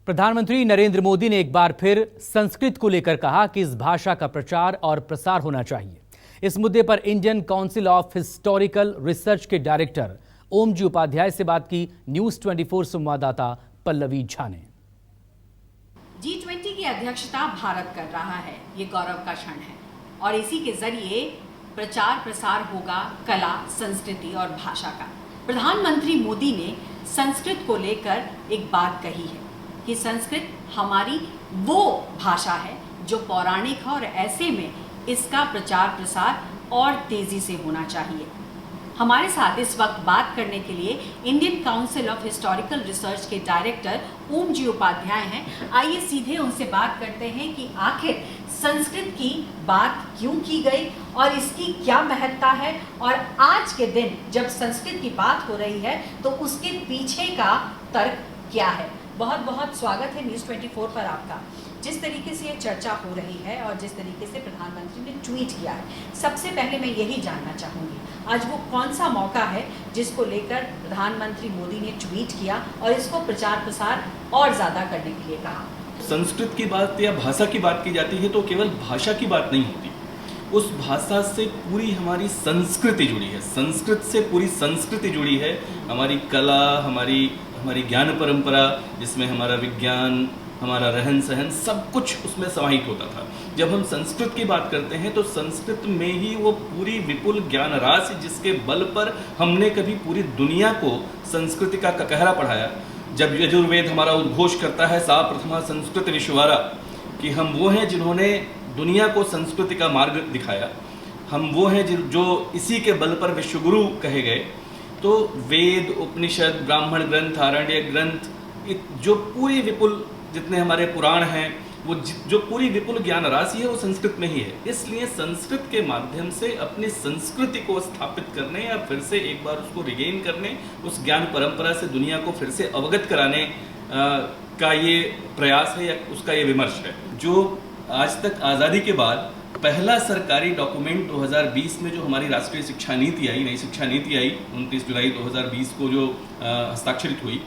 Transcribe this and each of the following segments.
प्रधानमंत्री नरेंद्र मोदी ने एक बार फिर संस्कृत को लेकर कहा कि इस भाषा का प्रचार और प्रसार होना चाहिए। इस मुद्दे पर Indian council of historical research के डायरेक्टर ओम जी उपाध्याय से बात की न्यूज 24 संवाददाता पल्लवी झा ने। G20 की अध्यक्षता भारत कर रहा है, ये गौरव का क्षण है और इसी के जरिए प्रचार प्रसार होगा कला, संस्कृति और भाषा का। प्रधानमंत्री मोदी ने संस्कृत को लेकर एक बात कही है कि संस्कृत हमारी वो भाषा है जो पौराणिक है और ऐसे में इसका प्रचार प्रसार और तेजी से होना चाहिए। हमारे साथ इस वक्त बात करने के लिए Indian council of historical research के डायरेक्टर ओम जी उपाध्याय हैं। आइए सीधे उनसे बात करते हैं कि आखिर संस्कृत की बात क्यों की गई और इसकी क्या महत्ता है, और आज के दिन जब संस्कृत की बात हो रही है तो उसके पीछे का तर्क क्या है। बहुत बहुत स्वागत है न्यूज़ 24 पर आपका। जिस तरीके से ये चर्चा हो रही है और जिस तरीके से प्रधानमंत्री ने ट्वीट किया है, सबसे पहले मैं यही जानना चाहूँगी आज वो कौन सा मौका है जिसको लेकर प्रधानमंत्री मोदी ने ट्वीट किया और इसको प्रचार प्रसार और ज़्यादा करने के लिए कहा। संस्कृत की बात या भाषा की बात की जाती है तो केवल भाषा की बात नहीं होती, उस भाषा से पूरी हमारी संस्कृति जुड़ी है, संस्कृत से पूरी संस्कृति जुड़ी है, हमारी कला, हमारी ज्ञान परंपरा, जिसमें हमारा विज्ञान, हमारा रहन सहन सब कुछ उसमें समाहित होता था। जब हम संस्कृत की बात करते हैं तो संस्कृत में ही वो पूरी विपुल ज्ञान राशि जिसके बल पर हमने कभी पूरी दुनिया को संस्कृति का ककहरा पढ़ाया। जब यजुर्वेद हमारा उद्घोष करता है सा प्रथमा संस्कृत विश्ववारा, कि हम वो हैं जिन्होंने दुनिया को संस्कृति का मार्ग दिखाया, हम वो हैं जो इसी के बल पर विश्वगुरु कहे गए। तो वेद, उपनिषद, ब्राह्मण ग्रंथ, आरण्यक ग्रंथ, जो पूरी विपुल जितने हमारे पुराण हैं, वो जो पूरी विपुल ज्ञान राशि है वो संस्कृत में ही है। इसलिए संस्कृत के माध्यम से अपनी संस्कृति को स्थापित करने या फिर से एक बार उसको रिगेन करने, उस ज्ञान परंपरा से दुनिया को फिर से अवगत कराने का ये प्रयास है या उसका ये विमर्श है। जो आज तक आज़ादी के बाद पहला सरकारी डॉक्यूमेंट 2020 में जो हमारी राष्ट्रीय शिक्षा नीति आई, नई शिक्षा नीति आई 29 जुलाई 2020 को जो हस्ताक्षरित हुई,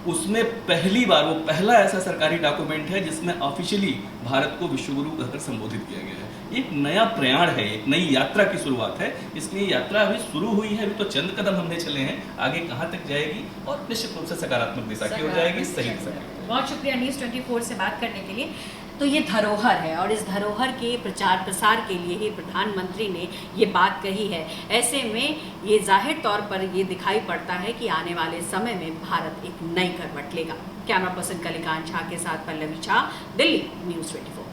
उसमें पहली बार वो पहला ऐसा सरकारी डॉक्यूमेंट है जिसमें ऑफिशियली भारत को विश्वगुरु कहकर संबोधित किया गया है। एक नया प्रयाण है, एक नई यात्रा की शुरुआत है। इसलिए यात्रा अभी शुरू हुई है, अभी तो चंद कदम हमने चले हैं, आगे कहाँ तक जाएगी और निश्चित रूप से सकारात्मक दिशा की हो जाएगी, सही दिशा की। बहुत शुक्रिया न्यूज़ 24 से बात करने के लिए। तो ये धरोहर है और इस धरोहर के प्रचार प्रसार के लिए ही प्रधानमंत्री ने ये बात कही है। ऐसे में ये जाहिर तौर पर ये दिखाई पड़ता है कि आने वाले समय में भारत एक नई करवट लेगा। कैमरा पर्सन कलिकांत झा के साथ पल्लवी झा, दिल्ली, न्यूज़ 24।